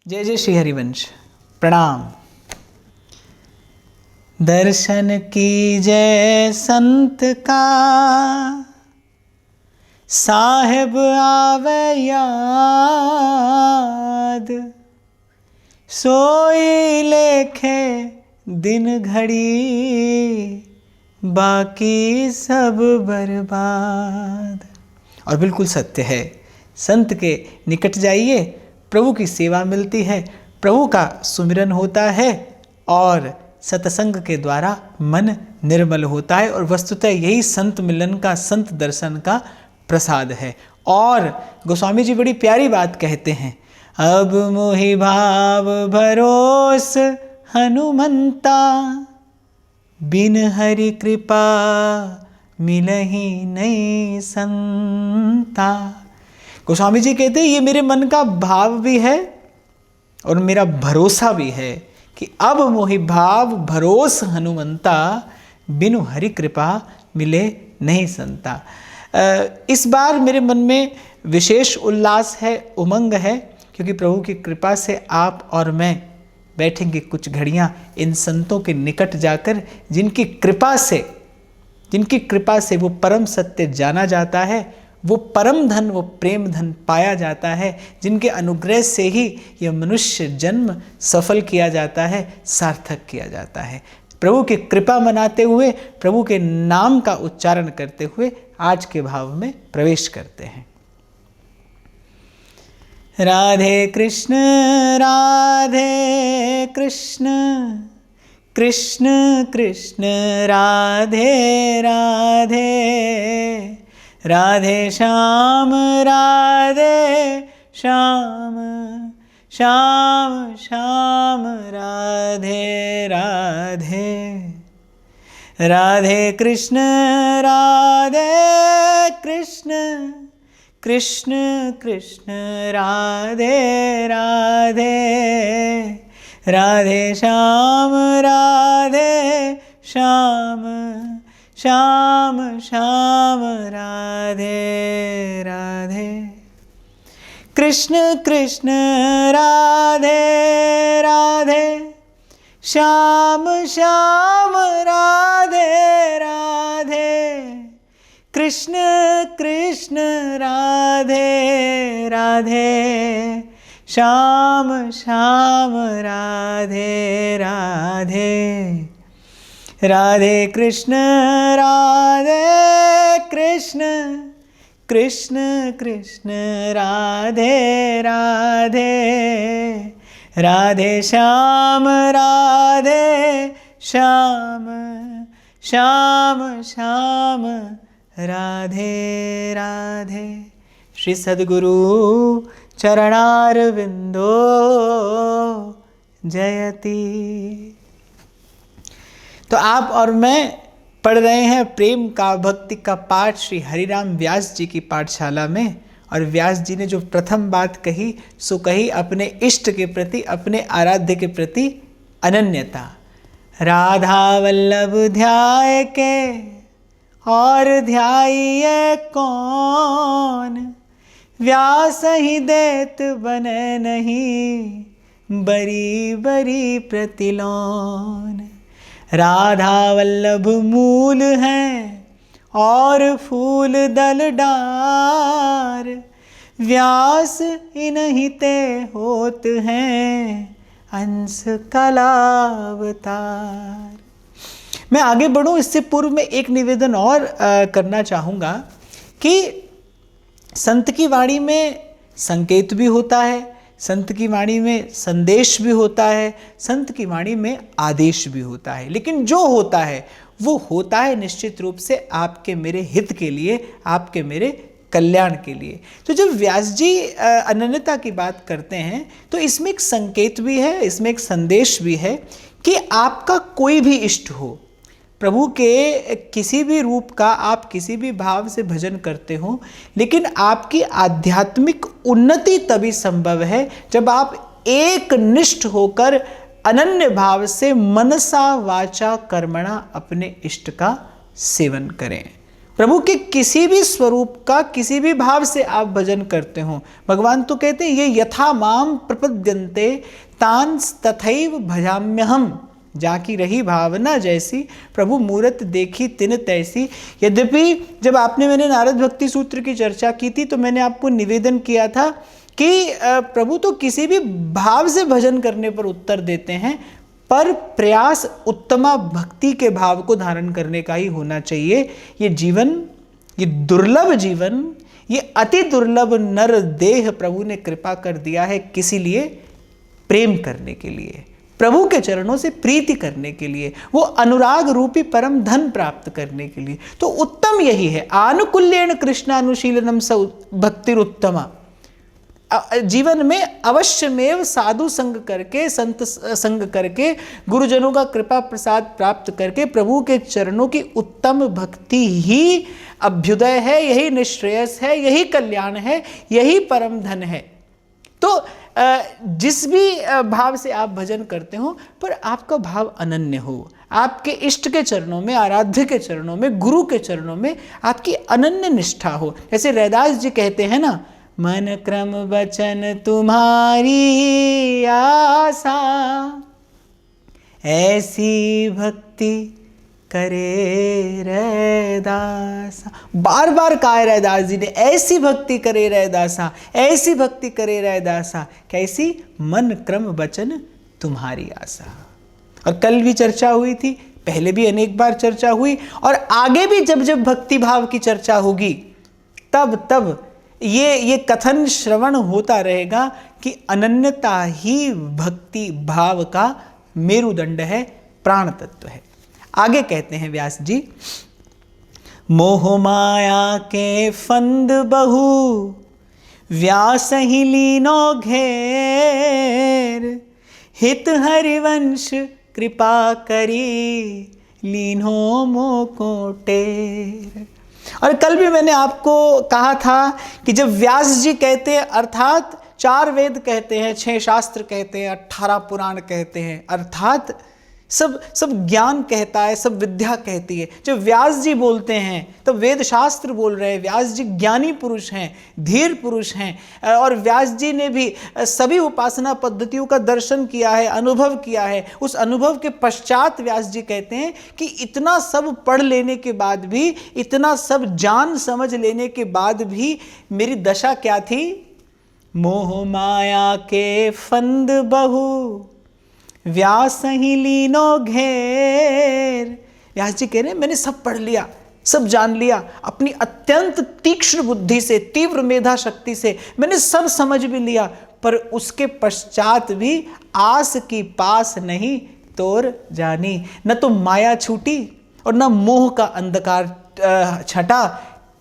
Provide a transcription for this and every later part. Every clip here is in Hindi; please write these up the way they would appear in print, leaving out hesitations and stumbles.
जय जय श्री हरिवंश। प्रणाम। दर्शन कीजय संत का, साहेब आवे याद। सोई लेखे दिन घड़ी, बाकी सब बर्बाद। और बिल्कुल सत्य है। संत के निकट जाइए, प्रभु की सेवा मिलती है, प्रभु का सुमिरन होता है और सत्संग के द्वारा मन निर्मल होता है। और वस्तुतः यही संत मिलन का, संत दर्शन का प्रसाद है। और गोस्वामी जी बड़ी प्यारी बात कहते हैं, अब मोहि भाव भरोस हनुमंता, बिन हरि कृपा मिलहि नहीं संता। गोस्वामी जी कहते हैं ये मेरे मन का भाव भी है और मेरा भरोसा भी है कि अब मोहि भाव भरोस हनुमंता, बिनु हरि कृपा मिले नहीं संता। इस बार मेरे मन में विशेष उल्लास है, उमंग है, क्योंकि प्रभु की कृपा से आप और मैं बैठेंगे कुछ घड़ियां इन संतों के निकट जाकर, जिनकी कृपा से वो परम सत्य जाना जाता है, वो परम धन, वो प्रेम धन पाया जाता है, जिनके अनुग्रह से ही यह मनुष्य जन्म सफल किया जाता है, सार्थक किया जाता है। प्रभु की कृपा मनाते हुए, प्रभु के नाम का उच्चारण करते हुए आज के भाव में प्रवेश करते हैं। राधे कृष्ण कृष्ण कृष्ण राधे राधे, राधे श्याम श्याम श्याम राधे राधे, राधे कृष्ण कृष्ण कृष्ण राधे राधे, राधे श्याम श्याम श्याम राधे राधे, कृष्ण कृष्ण राधे राधे, श्याम श्याम राधे राधे, कृष्ण कृष्ण राधे राधे, श्याम श्याम राधे राधे, राधे कृष्ण कृष्ण कृष्ण राधे राधे, राधे श्याम श्याम श्याम राधे राधे। श्री सद्गुरु चरणारविंदो जयति। तो आप और मैं पढ़ रहे हैं प्रेम का, भक्ति का पाठ श्री हरिराम व्यास जी की पाठशाला में। और व्यास जी ने जो प्रथम बात कही सो कही अपने इष्ट के प्रति, अपने आराध्य के प्रति अनन्यता। राधा वल्लभ ध्याय के और ध्याइए कौन, व्यास ही देत बने नहीं, बरी बरी प्रतिलोन। राधा वल्लभ मूल हैं और फूल दल डार, व्यास इन्हीं ते होत हैं अंश कलावतार। मैं आगे बढ़ूं इससे पूर्व में एक निवेदन और करना चाहूँगा कि संत की वाणी में संकेत भी होता है, संत की वाणी में संदेश भी होता है, संत की वाणी में आदेश भी होता है। लेकिन जो होता है वो होता है निश्चित रूप से आपके मेरे हित के लिए, आपके मेरे कल्याण के लिए। तो जब व्यास जी अनन्यता की बात करते हैं तो इसमें एक संकेत भी है, इसमें एक संदेश भी है कि आपका कोई भी इष्ट हो, प्रभु के किसी भी रूप का आप किसी भी भाव से भजन करते हो, लेकिन आपकी आध्यात्मिक उन्नति तभी संभव है जब आप एक निष्ठ होकर अनन्य भाव से मनसा वाचा कर्मणा अपने इष्ट का सेवन करें। प्रभु के किसी भी स्वरूप का किसी भी भाव से आप भजन करते हो, भगवान तो कहते हैं ये यथा माम प्रपद्यन्ते तान तथैव भजाम्यहम, जाकी रही भावना जैसी प्रभु मूरत देखी तिन तैसी। यद्यपि जब मैंने नारद भक्ति सूत्र की चर्चा की थी तो मैंने आपको निवेदन किया था कि प्रभु तो किसी भी भाव से भजन करने पर उत्तर देते हैं, पर प्रयास उत्तमा भक्ति के भाव को धारण करने का ही होना चाहिए। ये जीवन, ये दुर्लभ जीवन, ये अति दुर्लभ नर देह प्रभु ने कृपा कर दिया है, किसी लिए? प्रेम करने के लिए, प्रभु के चरणों से प्रीति करने के लिए, वो अनुराग रूपी परम धन प्राप्त करने के लिए। तो उत्तम यही है, आनुकूल्येन कृष्णानुशीलनम स भक्तिरुत्तमा। जीवन में अवश्यमेव साधु संग करके, संत संग करके, गुरुजनों का कृपा प्रसाद प्राप्त करके प्रभु के चरणों की उत्तम भक्ति ही अभ्युदय है, यही निश्रेयस है, यही कल्याण है, यही परम धन है। तो जिस भी भाव से आप भजन करते हो, पर आपका भाव अनन्य हो, आपके इष्ट के चरणों में, आराध्य के चरणों में, गुरु के चरणों में आपकी अनन्य निष्ठा हो। जैसे रैदास जी कहते हैं ना, मन क्रम वचन तुम्हारी आशा, ऐसी भक्ति करे रैदासा। बार बार कहा है रैदास जी ने, ऐसी भक्ति करे रैदासा, ऐसी भक्ति करे रैदासा। कैसी? मन क्रम वचन तुम्हारी आशा। और कल भी चर्चा हुई थी, पहले भी अनेक बार चर्चा हुई, और आगे भी जब जब भक्ति भाव की चर्चा होगी तब तब ये कथन श्रवण होता रहेगा कि अनन्यता ही भक्ति भाव का मेरुदंड है, प्राण तत्व है। आगे कहते हैं व्यास जी, मोह माया के फंद बहु व्यास ही लीनो घेर, हित हरिवंश कृपा करी लीनो मोको टेर। और कल भी मैंने आपको कहा था कि जब व्यास जी कहते हैं, अर्थात 4 वेद कहते हैं, 6 शास्त्र कहते हैं, 18 पुराण कहते हैं, अर्थात सब ज्ञान कहता है, सब विद्या कहती है। जब व्यास जी बोलते हैं तो वेद शास्त्र बोल रहे हैं। व्यास जी ज्ञानी पुरुष हैं, धीर पुरुष हैं, और व्यास जी ने भी सभी उपासना पद्धतियों का दर्शन किया है, अनुभव किया है। उस अनुभव के पश्चात व्यास जी कहते हैं कि इतना सब पढ़ लेने के बाद भी, इतना सब जान समझ लेने के बाद भी मेरी दशा क्या थी? मोह माया के फंद बहु व्यास ही लीनो घेर। व्यास जी कह रहे हैं मैंने सब पढ़ लिया, सब जान लिया, अपनी अत्यंत तीक्ष्ण बुद्धि से, तीव्र मेधा शक्ति से मैंने सब समझ भी लिया, पर उसके पश्चात भी आस की पास नहीं तोर जानी। न तो माया छूटी और न मोह का अंधकार छटा।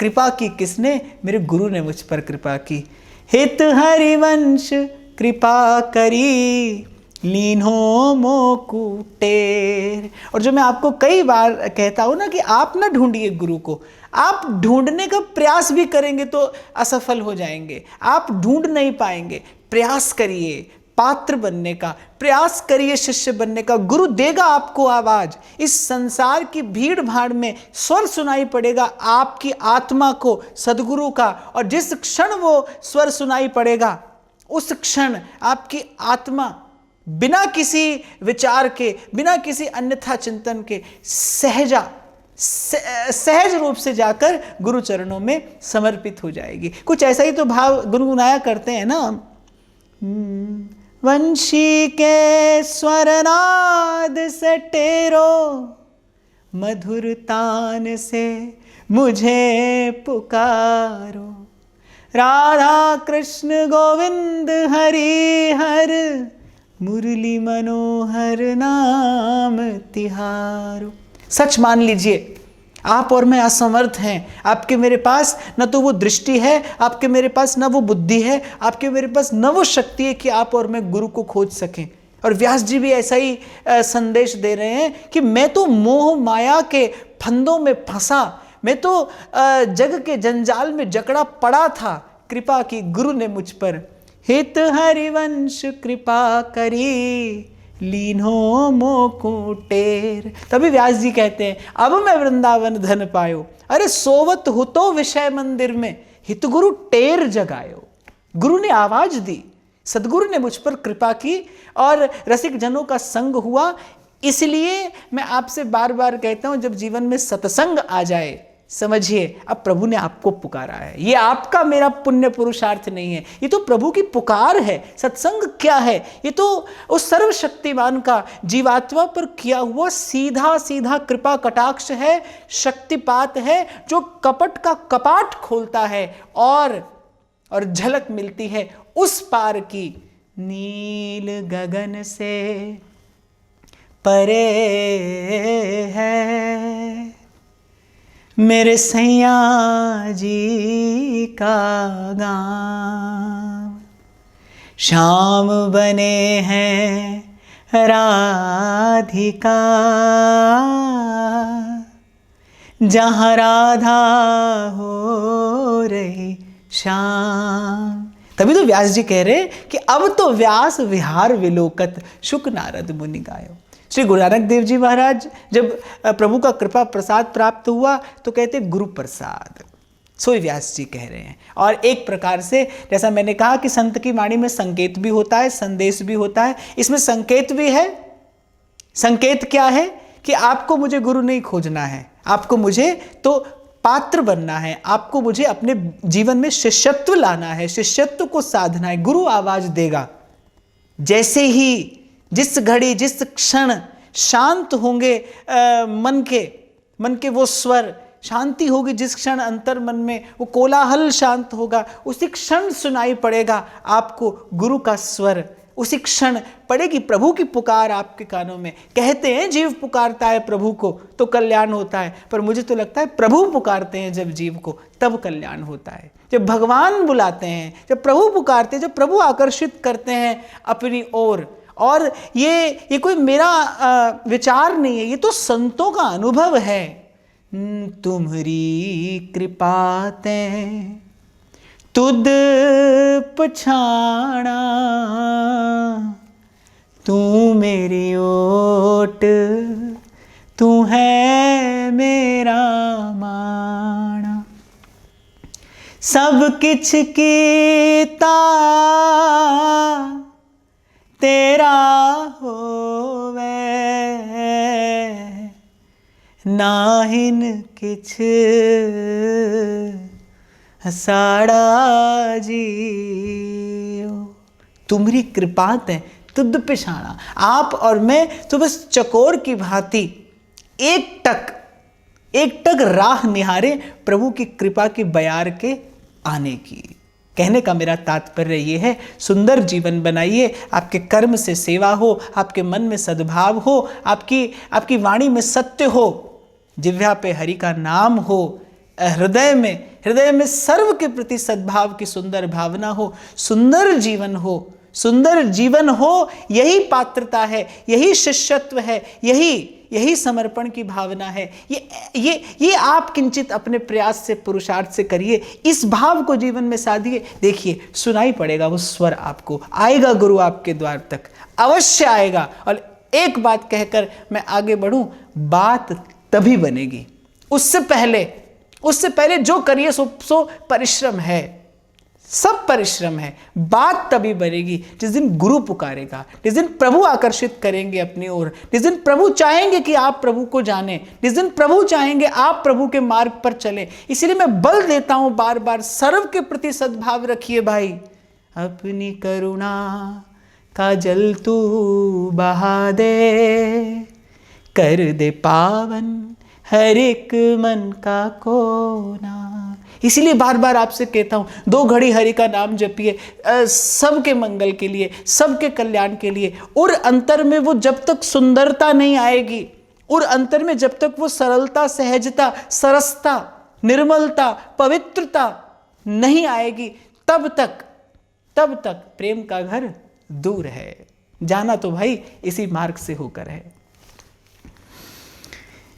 कृपा की किसने? मेरे गुरु ने मुझ पर कृपा की। हित हरिवंश कृपा करी लीन्हो मोकुटेर। और जो मैं आपको कई बार कहता हूं ना कि आप ना ढूंढिए गुरु को, आप ढूंढने का प्रयास भी करेंगे तो असफल हो जाएंगे, आप ढूंढ नहीं पाएंगे। प्रयास करिए पात्र बनने का, प्रयास करिए शिष्य बनने का। गुरु देगा आपको आवाज। इस संसार की भीड़ भाड़ में स्वर सुनाई पड़ेगा आपकी आत्मा को सदगुरु का, और जिस क्षण वो स्वर सुनाई पड़ेगा उस क्षण आपकी आत्मा बिना किसी विचार के, बिना किसी अन्यथा चिंतन के सहज रूप से जाकर गुरु चरणों में समर्पित हो जाएगी। कुछ ऐसा ही तो भाव गुनगुनाया करते हैं ना। वंशी के स्वरनाद से टेरो, मधुर तान से मुझे पुकारो, राधा कृष्ण गोविंद हरि हर, मुरली मनोहर नाम तिहारो। सच मान लीजिए आप और मैं असमर्थ हैं। आपके मेरे पास न तो वो दृष्टि है, आपके मेरे पास न वो बुद्धि है, आपके मेरे पास न वो शक्ति है कि आप और मैं गुरु को खोज सकें। और व्यास जी भी ऐसा ही संदेश दे रहे हैं कि मैं तो मोह माया के फंदों में फंसा, मैं तो जग के जंजाल में जकड़ा पड़ा था। कृपा की गुरु ने मुझ पर। हित हरिवंश कृपा करी लीनो मोको टेर। तभी व्यास जी कहते हैं अब मैं वृंदावन धन पायो, अरे सोवत हो तो विषय मंदिर में, हित गुरु टेर जगायो। गुरु ने आवाज दी, सदगुरु ने मुझ पर कृपा की और रसिक जनों का संग हुआ। इसलिए मैं आपसे बार बार कहता हूं, जब जीवन में सत्संग आ जाए समझिए अब प्रभु ने आपको पुकारा है। ये आपका मेरा पुण्य पुरुषार्थ नहीं है, ये तो प्रभु की पुकार है। सत्संग क्या है? ये तो उस सर्वशक्तिमान का जीवात्मा पर किया हुआ सीधा सीधा कृपा कटाक्ष है, शक्तिपात है, जो कपट का कपाट खोलता है और झलक मिलती है उस पार की। नील गगन से परे है मेरे सैया जी का गाँव, श्याम बने हैं राधिका, जहाँ राधा हो रही श्याम। तभी तो व्यास जी कह रहे कि अब तो व्यास विहार विलोकत, शुक नारद मुनि गायो। श्री गुरु नानक देव जी महाराज जब प्रभु का कृपा प्रसाद प्राप्त हुआ तो कहते गुरु प्रसाद, सो व्यास जी कह रहे हैं। और एक प्रकार से जैसा मैंने कहा कि संत की वाणी में संकेत भी होता है, संदेश भी होता है, इसमें संकेत भी है। संकेत क्या है कि आपको मुझे गुरु नहीं खोजना है, आपको मुझे तो पात्र बनना है, आपको मुझे अपने जीवन में शिष्यत्व लाना है, शिष्यत्व को साधना है। गुरु आवाज देगा। जैसे ही जिस घड़ी जिस क्षण शांत होंगे मन के वो स्वर, शांति होगी जिस क्षण अंतर मन में वो कोलाहल शांत होगा, उसी क्षण सुनाई पड़ेगा आपको गुरु का स्वर, उसी क्षण पड़ेगी प्रभु की पुकार आपके कानों में। कहते हैं जीव पुकारता है प्रभु को तो कल्याण होता है, पर मुझे तो लगता है प्रभु पुकारते हैं जब जीव को तब कल्याण होता है। जब भगवान बुलाते हैं, जब प्रभु पुकारते हैं, जब प्रभु आकर्षित करते हैं अपनी ओर। और ये कोई मेरा विचार नहीं है, ये तो संतों का अनुभव है। तुम्हारी कृपा ते तुद पछाना, तू मेरी ओट, तू है मेरा माना। सब किछ कीता तेरा होवे, नाहिन किछ साड़ा जीओ। तुम्हारी कृपा ते तुद पिछाना, आप और मैं तो बस चकोर की भांति एक टक राह निहारे प्रभु की कृपा की बयार के आने की। कहने का मेरा तात्पर्य ये है, सुंदर जीवन बनाइए, आपके कर्म से सेवा हो, आपके मन में सद्भाव हो, आपकी वाणी में सत्य हो, जिह्वा पे हरि का नाम हो, हृदय में सर्व के प्रति सद्भाव की सुंदर भावना हो, सुंदर जीवन हो। यही पात्रता है, यही शिष्यत्व है, यही समर्पण की भावना है। ये आप किंचित अपने प्रयास से पुरुषार्थ से करिए, इस भाव को जीवन में साधिए। देखिए सुनाई पड़ेगा वो स्वर, आपको आएगा गुरु आपके द्वार तक, अवश्य आएगा। और एक बात कहकर मैं आगे बढ़ूं, बात तभी बनेगी, उससे पहले जो करिए सो परिश्रम है, सब परिश्रम है। बात तभी बनेगी जिस दिन गुरु पुकारेगा, जिस दिन प्रभु आकर्षित करेंगे अपनी ओर, जिस दिन प्रभु चाहेंगे कि आप प्रभु को जाने, जिस दिन प्रभु चाहेंगे आप प्रभु के मार्ग पर चले। इसीलिए मैं बल देता हूं बार बार, सर्व के प्रति सद्भाव रखिए भाई। अपनी करुणा का जल तू बहा दे, कर दे पावन हर एक मन का कोना। इसीलिए बार बार आपसे कहता हूं, 2 घड़ी हरि का नाम जपिए, सबके मंगल के लिए, सबके कल्याण के लिए। और अंतर में वो जब तक सुंदरता नहीं आएगी, और अंतर में जब तक वो सरलता, सहजता, सरसता, निर्मलता, पवित्रता नहीं आएगी, तब तक प्रेम का घर दूर है। जाना तो भाई इसी मार्ग से होकर है।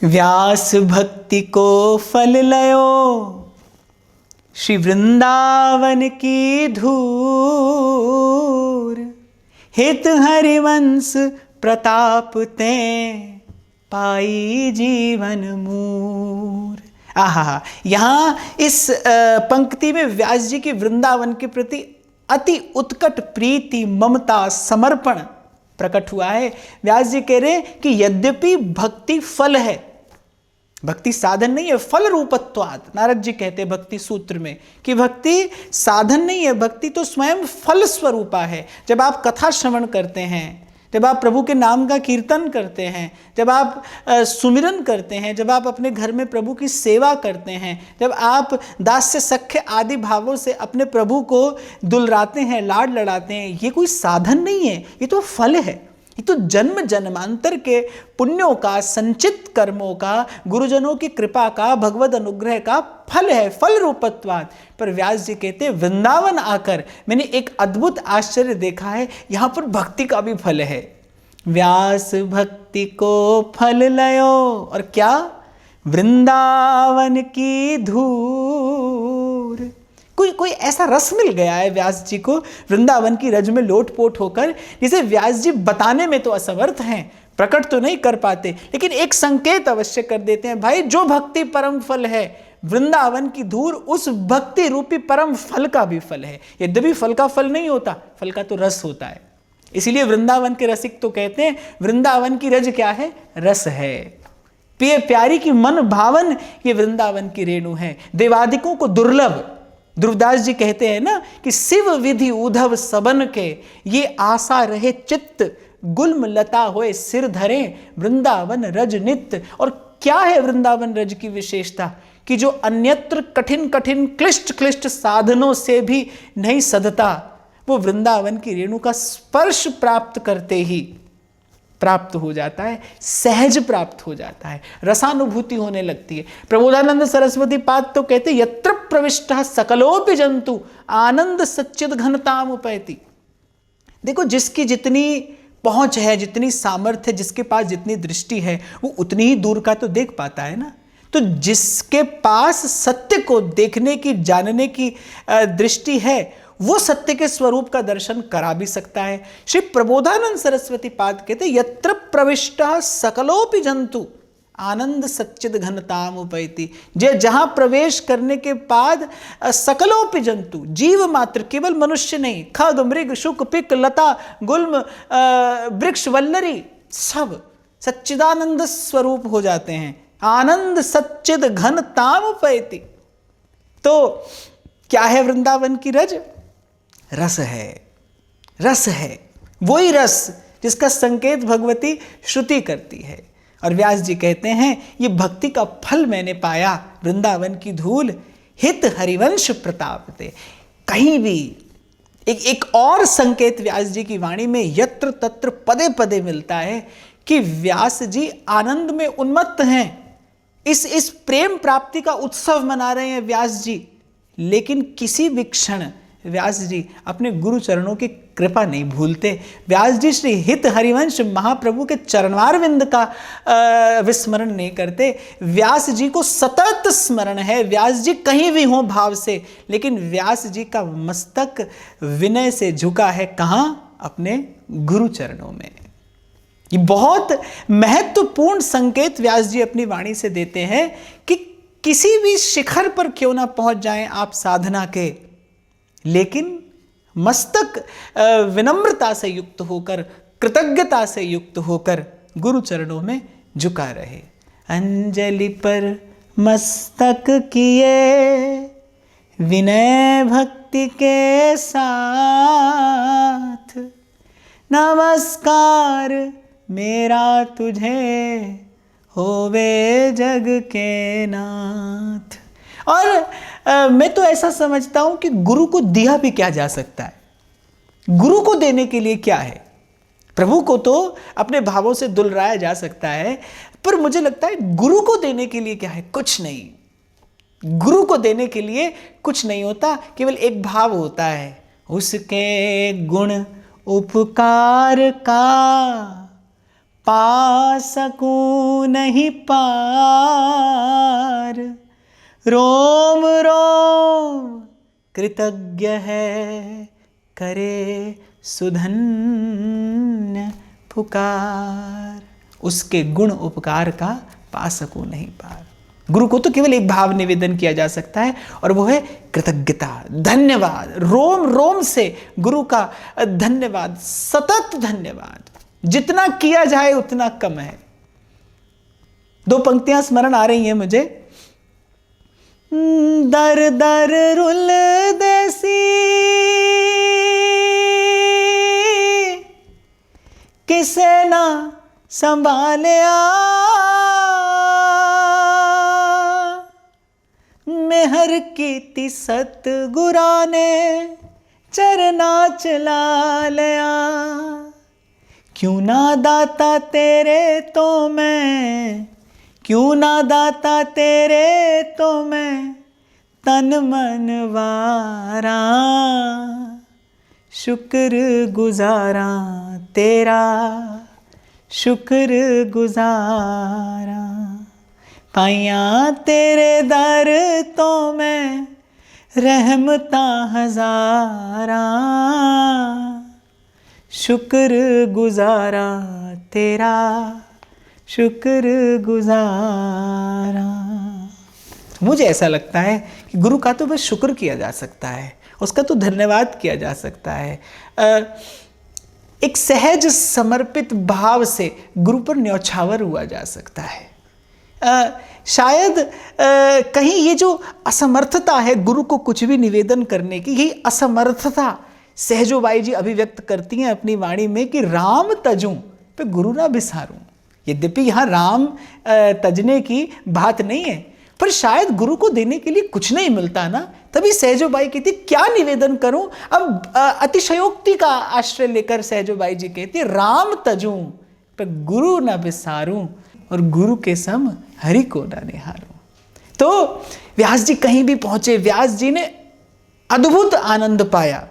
व्यास भक्ति को फल लयो, श्री वृंदावन की धूर, हित हरिवंश प्रताप ते पाई जीवन मूर। आहा, यहाँ इस पंक्ति में व्यास जी की वृंदावन के प्रति अति उत्कट प्रीति, ममता, समर्पण प्रकट हुआ है। व्यास जी कह रहे हैं कि यद्यपि भक्ति फल है, भक्ति साधन नहीं है, फल रूपत्वात्। नारद जी कहते हैं भक्ति सूत्र में कि भक्ति साधन नहीं है, भक्ति तो स्वयं फल स्वरूपा है। जब आप कथा श्रवण करते हैं, जब आप प्रभु के नाम का कीर्तन करते हैं, जब आप सुमिरन करते हैं, जब आप अपने घर में प्रभु की सेवा करते हैं, जब आप दास्य सख्य आदि भावों से अपने प्रभु को दुलराते हैं, लाड लड़ाते हैं, ये कोई साधन नहीं है, ये तो फल है। ये तो जन्म जन्मांतर के पुण्यों का, संचित कर्मों का, गुरुजनों की कृपा का, भगवद अनुग्रह का फल है, फल रूपत्वात्। पर व्यास जी कहते हैं वृंदावन आकर मैंने एक अद्भुत आश्चर्य देखा है, यहाँ पर भक्ति का भी फल है। व्यास भक्ति को फल लयो, और क्या? वृंदावन की धूर। कोई ऐसा रस मिल गया है व्यास जी को वृंदावन की रज में लोटपोट होकर, जिसे व्यास जी बताने में तो असमर्थ हैं, प्रकट तो नहीं कर पाते, लेकिन एक संकेत अवश्य कर देते हैं। भाई, जो भक्ति परम फल है, वृंदावन की धूर उस भक्ति रूपी परम फल का भी फल है। यद्यपि फल का फल नहीं होता, फल का तो रस होता है। इसीलिए वृंदावन के रसिक तो कहते हैं वृंदावन की रज क्या है? रस है। पिए प्यारी की मन भावन ये वृंदावन की रेणु है, देवादिकों को दुर्लभ। ध्रुवदास जी कहते हैं ना कि शिव विधि उधव सबन के, ये आशा रहे चित्त, गुल्म लता होए सिर धरे, वृंदावन रज नित्य। और क्या है वृंदावन रज की विशेषता? कि जो अन्यत्र कठिन कठिन क्लिष्ट क्लिष्ट साधनों से भी नहीं सधता, वो वृंदावन की रेणु का स्पर्श प्राप्त करते ही प्राप्त हो जाता है, सहज प्राप्त हो जाता है, रसानुभूति होने लगती है। प्रबोधानंद सरस्वती पाद तो कहते यत्र प्रविष्टः सकलोपि जंतु आनंद सच्चिद घनताम उपैति। देखो, जिसकी जितनी पहुंच है, जितनी सामर्थ्य है, जिसके पास जितनी दृष्टि है, वो उतनी ही दूर का तो देख पाता है ना। तो जिसके पास सत्य को देखने की, जानने की दृष्टि है, वो सत्य के स्वरूप का दर्शन करा भी सकता है। श्री प्रबोधानंद सरस्वती पाद कहते यत्र प्रविष्टः सकलोपि जंतु आनंद सच्चिद घनताम उपैति। जहां प्रवेश करने के बाद सकलोपि जंतु, जीव मात्र, केवल मनुष्य नहीं, खग मृग शुक पिक लता गुल्म वृक्ष वल्लरी, सब सच्चिदानंद स्वरूप हो जाते हैं। आनंद सच्चिद घनताम उपैति। तो क्या है वृंदावन की रज? रस है, रस है, वही रस जिसका संकेत भगवती श्रुति करती है। और व्यास जी कहते हैं ये भक्ति का फल मैंने पाया, वृंदावन की धूल हित हरिवंश प्रताप ते। कहीं भी एक और संकेत व्यास जी की वाणी में यत्र तत्र पदे पदे मिलता है कि व्यास जी आनंद में उन्मत्त हैं, इस प्रेम प्राप्ति का उत्सव मना रहे हैं व्यास जी। लेकिन किसी भी क्षण व्यास जी अपने गुरु चरणों की कृपा नहीं भूलते। व्यास जी श्री हित हरिवंश महाप्रभु के चरणारविंद का विस्मरण नहीं करते। व्यास जी को सतत स्मरण है, व्यास जी कहीं भी हों भाव से, लेकिन व्यास जी का मस्तक विनय से झुका है कहाँ? अपने गुरु चरणों में। ये बहुत महत्वपूर्ण संकेत व्यास जी अपनी वाणी से देते हैं कि किसी भी शिखर पर क्यों ना पहुंच जाएं आप साधना के, लेकिन मस्तक विनम्रता से युक्त होकर, कृतज्ञता से युक्त होकर गुरु चरणों में झुका रहे। अंजलि पर मस्तक किए विनय भक्ति के साथ, नमस्कार मेरा तुझे होवे जग के नाथ। और मैं तो ऐसा समझता हूं कि गुरु को दिया भी क्या जा सकता है? गुरु को देने के लिए क्या है? प्रभु को तो अपने भावों से दुलराया जा सकता है, पर मुझे लगता है गुरु को देने के लिए क्या है? कुछ नहीं। गुरु को देने के लिए कुछ नहीं होता, केवल एक भाव होता है, उसके गुण उपकार का पा सकूं नहीं पार, रोम रोम कृतज्ञ है करे सुधन्य पुकार, उसके गुण उपकार का पा सकूं नहीं पार। गुरु को तो केवल एक भाव निवेदन किया जा सकता है और वो है कृतज्ञता, धन्यवाद। रोम रोम से गुरु का धन्यवाद, सतत धन्यवाद। जितना किया जाए उतना कम है। दो पंक्तियां स्मरण आ रही हैं मुझे। दर दर रुल देसी किसे ना संभालिया, मेहर कीती सतगुरां ने चरना चला लिया। क्यों ना दाता तेरे तो मैं, क्यों ना दाता तेरे तो मैं तन मन वारा, शुक्र गुजारा तेरा, शुक्र गुजारा। पाइया तेरे दर तो मैं रहमता हजारा, शुक्र गुजारा तेरा, शुक्र गुजारा। मुझे ऐसा लगता है कि गुरु का तो बस शुक्र किया जा सकता है, उसका तो धन्यवाद किया जा सकता है। एक सहज समर्पित भाव से गुरु पर न्यौछावर हुआ जा सकता है। शायद कहीं ये जो असमर्थता है गुरु को कुछ भी निवेदन करने की, यही असमर्थता सहजोबाई जी अभिव्यक्त करती हैं अपनी वाणी में कि राम तजूं पे गुरु ना बिसारूं। यद्यपि यहाँ राम तजने की बात नहीं है, पर शायद गुरु को देने के लिए कुछ नहीं मिलता ना, तभी सहजोबाई कहती क्या निवेदन करूं। अब अतिशयोक्ति का आश्रय लेकर सहजोबाई जी कहती राम तजूं पे गुरु ना बिसारूं और गुरु के सम हरि को ना निहारूं। तो व्यास जी कहीं भी पहुंचे, व्यास जी ने अद्भुत आनंद पाया,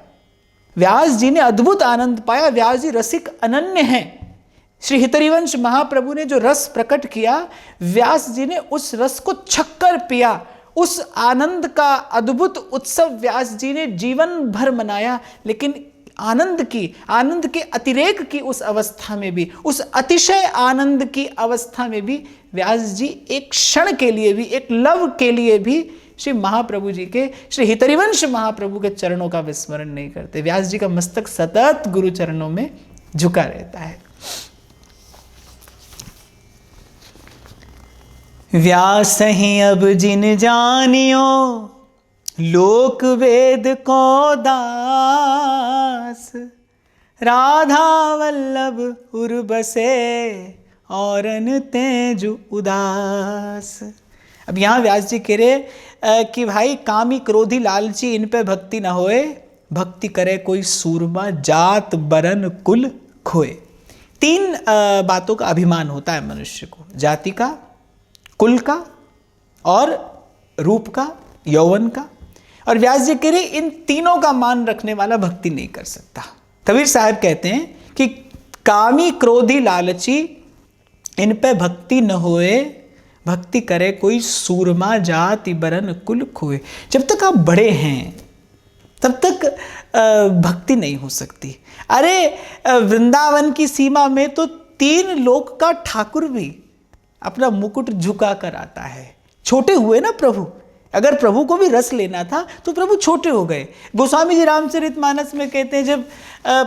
व्यास जी ने अद्भुत आनंद पाया। व्यास जी रसिक अनन्य हैं। श्री हितरिवंश महाप्रभु ने जो रस प्रकट किया, व्यास जी ने उस रस को छक्कर पिया। उस आनंद का अद्भुत उत्सव व्यास जी ने जीवन भर मनाया। लेकिन आनंद के अतिरेक की उस अवस्था में भी, उस अतिशय आनंद की अवस्था में भी व्यास जी एक क्षण के लिए भी, एक लव के लिए भी श्री महाप्रभु जी के, श्री हितरिवंश महाप्रभु के चरणों का विस्मरण नहीं करते। व्यास जी का मस्तक सतत गुरु चरणों में झुका रहता है। व्यास ही अब जिन जानियो लोक वेद को दास, राधा वल्लभ उर बसे औरन तेजु उदास। अब यहाँ व्यास जी कह रहे कि भाई कामी क्रोधी लालची इन पे भक्ति न होए, भक्ति करे कोई सूरमा जात बरन कुल खोए। तीन बातों का अभिमान होता है मनुष्य को, जाति का, कुल का और रूप का, यौवन का। और व्यास जी कह रहे इन तीनों का मान रखने वाला भक्ति नहीं कर सकता। कबीर साहब कहते हैं कि कामी क्रोधी लालची इन पे भक्ति न होए, भक्ति करे कोई सूरमा जाति बरन कुल खोए। जब तक आप बड़े हैं तब तक भक्ति नहीं हो सकती। अरे वृंदावन की सीमा में तो 3 लोक का ठाकुर भी अपना मुकुट झुका कर आता है। छोटे हुए ना प्रभु, अगर प्रभु को भी रस लेना था तो प्रभु छोटे हो गए। गोस्वामी जी रामचरितमानस में कहते हैं जब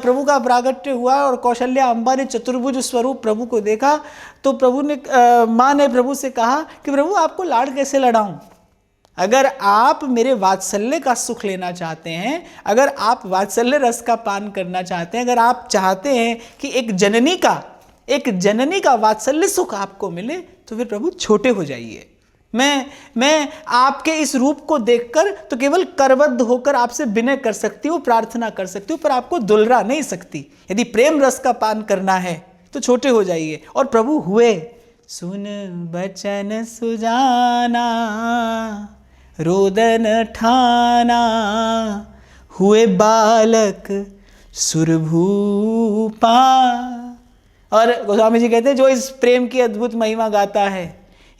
प्रभु का प्रागट्य हुआ और कौशल्या अम्बा ने चतुर्भुज स्वरूप प्रभु को देखा तो प्रभु ने माँ ने प्रभु से कहा कि प्रभु आपको लाड़ कैसे लड़ाऊं। अगर आप मेरे वात्सल्य का सुख लेना चाहते हैं, अगर आप वात्सल्य रस का पान करना चाहते हैं, अगर आप चाहते हैं कि एक जननी का वात्सल्य सुख आपको मिले, तो फिर प्रभु छोटे हो जाइए। मैं आपके इस रूप को देखकर तो केवल करबद्ध होकर आपसे विनय कर सकती हूँ, प्रार्थना कर सकती हूँ, पर आपको दुलरा नहीं सकती। यदि प्रेम रस का पान करना है तो छोटे हो जाइए। और प्रभु हुए सुन बचन सुजाना रोदन ठाना, हुए बालक सुरभूपा। और गोस्वामी जी कहते हैं जो इस प्रेम की अद्भुत महिमा गाता है,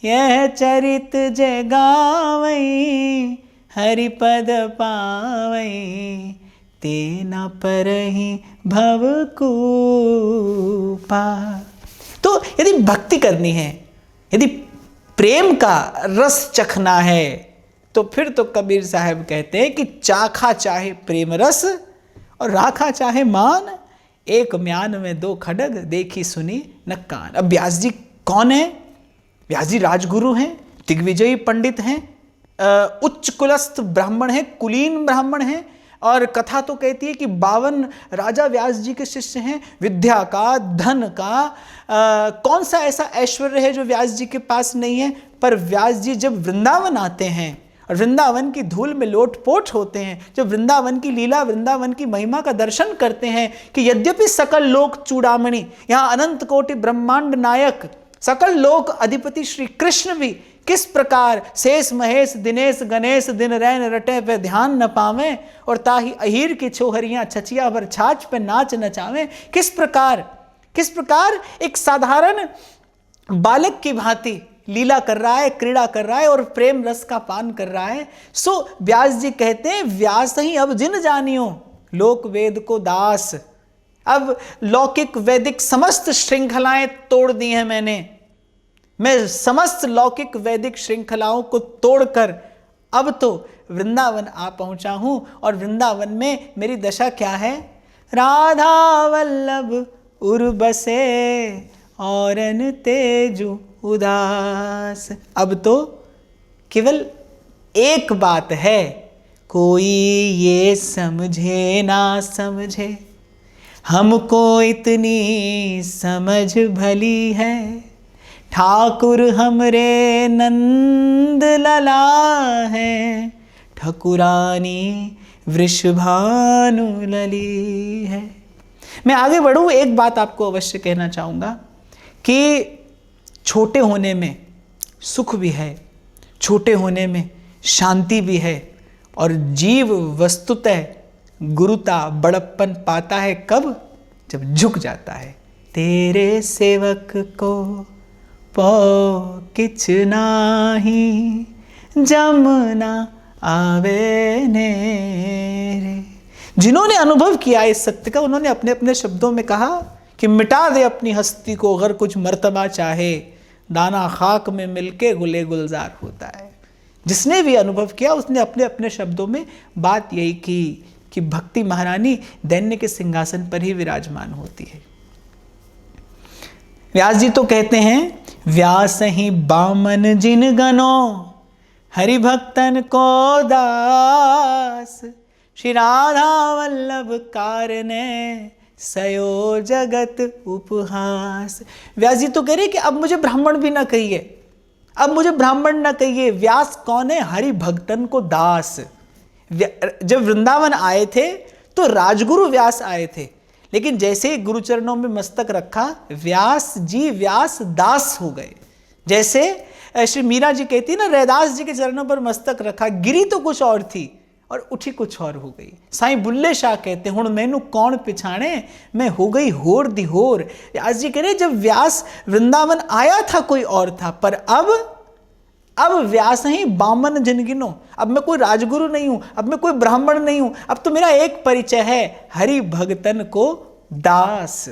यह चरित जय गावई हरिपद पावई, तेना परहि भवकूप कृपा। तो यदि भक्ति करनी है, यदि प्रेम का रस चखना है, तो फिर तो कबीर साहब कहते हैं कि चाखा चाहे प्रेम रस और राखा चाहे मान, एक म्यान में दो खड्ग देखी सुनी न कान। अब व्यास जी कौन है? व्यास जी राजगुरु हैं, दिग्विजयी पंडित हैं, उच्च कुलस्थ ब्राह्मण हैं, कुलीन ब्राह्मण हैं। और कथा तो कहती है कि 52 राजा व्यास जी के शिष्य हैं। विद्या का, धन का, कौन सा ऐसा ऐश्वर्य है जो व्यास जी के पास नहीं है। पर व्यास जी जब वृंदावन आते हैं और वृंदावन की धूल में लोटपोट होते हैं, जब वृंदावन की लीला, वृंदावन की महिमा का दर्शन करते हैं कि यद्यपि सकल लोक चूड़ामणि, यहाँ अनंत कोटि ब्रह्मांड नायक, सकल लोक अधिपति श्री कृष्ण भी किस प्रकार शेष महेश दिनेश गणेश दिन रैन रटे पे ध्यान न पावे और ताही अहीर की छोहरियां छचिया भर छाछ पे नाच नचावे। किस प्रकार एक साधारण बालक की भांति लीला कर रहा है, क्रीड़ा कर रहा है और प्रेम रस का पान कर रहा है। सो व्यास जी कहते हैं, व्यास ही अब जिन जानियो लोक वेद को दास। अब लौकिक वैदिक समस्त श्रृंखलाएं तोड़ दी हैं मैं समस्त लौकिक वैदिक श्रृंखलाओं को तोड़कर अब तो वृंदावन आ पहुंचा हूं। और वृंदावन में मेरी दशा क्या है? राधा वल्लभ उर्बसे औरन तेजु उदास। अब तो केवल एक बात है, कोई ये समझे ना समझे, हमको इतनी समझ भली है, ठाकुर हमरे नंद लला है, ठकुरानी वृषभानु लली है। मैं आगे बढ़ूं, एक बात आपको अवश्य कहना चाहूँगा कि छोटे होने में सुख भी है, छोटे होने में शांति भी है, और जीव वस्तुतः गुरुता बड़प्पन पाता है कब? जब झुक जाता है। तेरे सेवक को पौ किछ नाही, जमुना आवे नेरे। जिन्होंने अनुभव किया इस सत्य का, उन्होंने अपने अपने शब्दों में कहा कि मिटा दे अपनी हस्ती को अगर कुछ मर्तबा चाहे, दाना खाक में मिलके गुले गुलजार होता है। जिसने भी अनुभव किया उसने अपने अपने शब्दों में बात यही की कि भक्ति महारानी दैन्य के सिंहासन पर ही विराजमान होती है। व्यास जी तो कहते हैं, व्यास ही बामन जिन गनो हरि भक्तन को दास, श्री राधा वल्लभ कारणे सयो जगत उपहास। व्यास जी तो कह रहे कि अब मुझे ब्राह्मण भी ना कहिए, अब मुझे ब्राह्मण ना कहिए। व्यास कौन है? हरि भक्तन को दास। जब वृंदावन आए थे तो राजगुरु व्यास आए थे, लेकिन जैसे ही गुरुचरणों में मस्तक रखा, व्यास जी व्यास दास हो गए। जैसे श्री मीरा जी कहती ना, रैदास जी के चरणों पर मस्तक रखा, गिरी तो कुछ और थी और उठी कुछ और हो गई। साईं बुल्ले शाह कहते हुण मैनू कौन पिछाणे, मैं हो गई होर दी होर। व्यास जी कह रहे जब व्यास वृंदावन आया था कोई और था, पर अब व्यास ही बामन जिन गिनो। अब मैं कोई राजगुरु नहीं हूं, अब मैं कोई ब्राह्मण नहीं हूं, अब तो मेरा एक परिचय है, हरि भगतन को दास।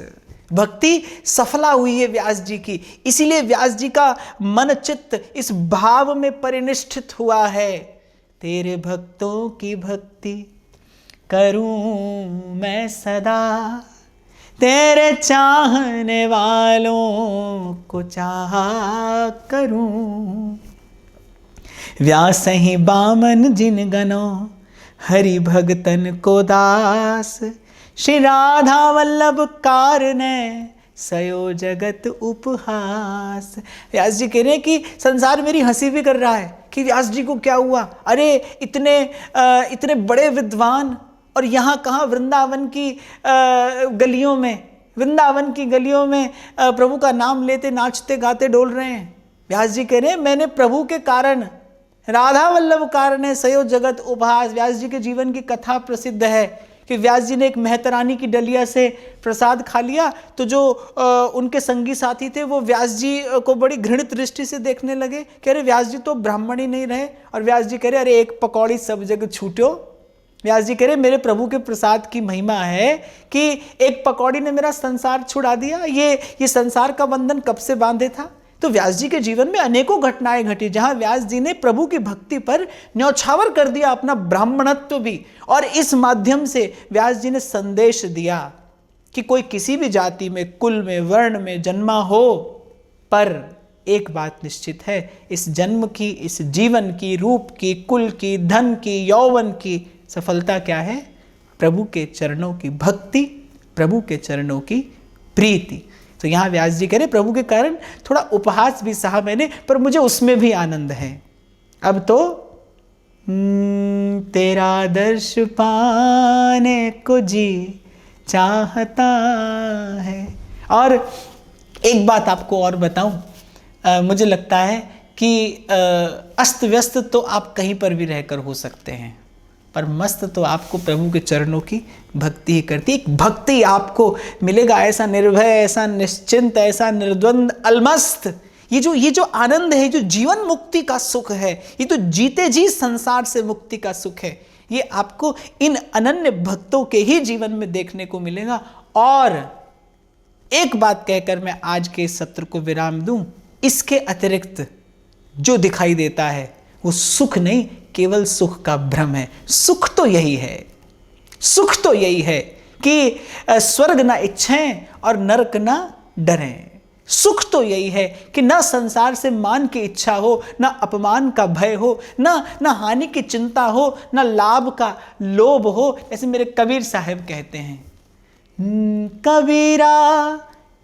भक्ति सफला हुई है व्यास जी की, इसीलिए व्यास जी का मन चित्त इस भाव में परिनिष्ठित हुआ है। तेरे भक्तों की भक्ति करूं मैं सदा, तेरे चाहने वालों को चाहा करूं। व्यास ही बामन जिन गनो हरि भगतन को दास, श्री राधा वल्लभ कारणे सयो जगत उपहास। व्यास जी कह रहे हैं कि संसार मेरी हंसी भी कर रहा है कि व्यास जी को क्या हुआ, अरे इतने बड़े विद्वान और यहाँ कहाँ वृंदावन की गलियों में प्रभु का नाम लेते नाचते गाते डोल रहे हैं। व्यास जी कह रहे हैं मैंने प्रभु के कारण, राधा वल्लभ कारणे सयो जगत उपहास। व्यास जी के जीवन की कथा प्रसिद्ध है कि व्यास जी ने एक मेहतरानी की डलिया से प्रसाद खा लिया, तो जो उनके संगी साथी थे वो व्यास जी को बड़ी घृणित दृष्टि से देखने लगे। कह रहे व्यास जी तो ब्राह्मण ही नहीं रहे, और व्यास जी कह रहे अरे एक पकौड़ी सब जगह छूटो, व्यास जी कह रहे मेरे प्रभु के प्रसाद की महिमा है कि एक पकौड़ी ने मेरा संसार छुड़ा दिया। ये संसार का बंधन कब से बांधे था। तो व्यास जी के जीवन में अनेकों घटनाएं घटी जहां व्यास जी ने प्रभु की भक्ति पर न्यौछावर कर दिया अपना ब्राह्मणत्व भी, और इस माध्यम से व्यास जी ने संदेश दिया कि कोई किसी भी जाति में, कुल में, वर्ण में जन्मा हो, पर एक बात निश्चित है, इस जन्म की, इस जीवन की, रूप की, कुल की, धन की, यौवन की सफलता क्या है? प्रभु के चरणों की भक्ति, प्रभु के चरणों की प्रीति। तो यहाँ व्यास जी कह रहे प्रभु के कारण थोड़ा उपहास भी सहा मैंने, पर मुझे उसमें भी आनंद है। अब तो तेरा दर्श पाने को जी चाहता है। और एक बात आपको और बताऊं, मुझे लगता है कि अस्त व्यस्त तो आप कहीं पर भी रहकर हो सकते हैं, पर मस्त तो आपको प्रभु के चरणों की भक्ति ही करती। एक भक्ति आपको मिलेगा ऐसा निर्भय, ऐसा निश्चिंत, ऐसा निर्द्वंद, अलमस्त। ये जो आनंद है, जो जीवन मुक्ति का सुख है, ये तो जीते जी संसार से मुक्ति का सुख है, ये आपको इन अनन्य भक्तों के ही जीवन में देखने को मिलेगा। और एक बात कहकर मैं आज के सत्र को विराम दूं, इसके अतिरिक्त जो दिखाई देता है वो सुख नहीं, केवल सुख का भ्रम है। सुख तो यही है, सुख तो यही है कि स्वर्ग ना इच्छें और नरक ना डरें। सुख तो यही है कि ना संसार से मान की इच्छा हो, ना अपमान का भय हो, ना हानि की चिंता हो, ना लाभ का लोभ हो। जैसे मेरे कबीर साहब कहते हैं, कबीरा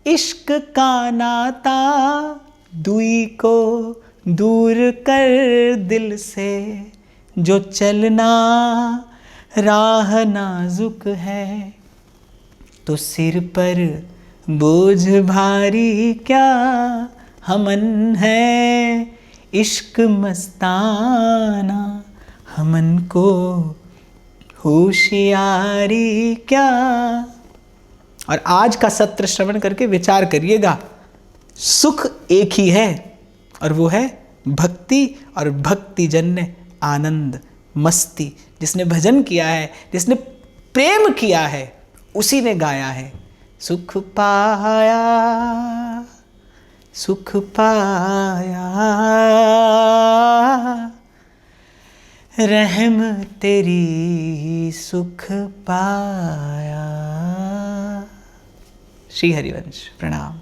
इश्क का नाता दुई को दूर कर दिल से, जो चलना राह नाजुक है तो सिर पर बोझ भारी क्या हमन है, इश्क मस्ताना हमन को होशियारी क्या। और आज का सत्र श्रवण करके विचार करिएगा, सुख एक ही है और वो है भक्ति, और भक्ति जन्य आनंद, मस्ती। जिसने भजन किया है, जिसने प्रेम किया है, उसी ने गाया है, सुख पाया, सुख पाया, रहम तेरी सुख पाया। श्री हरिवंश। प्रणाम।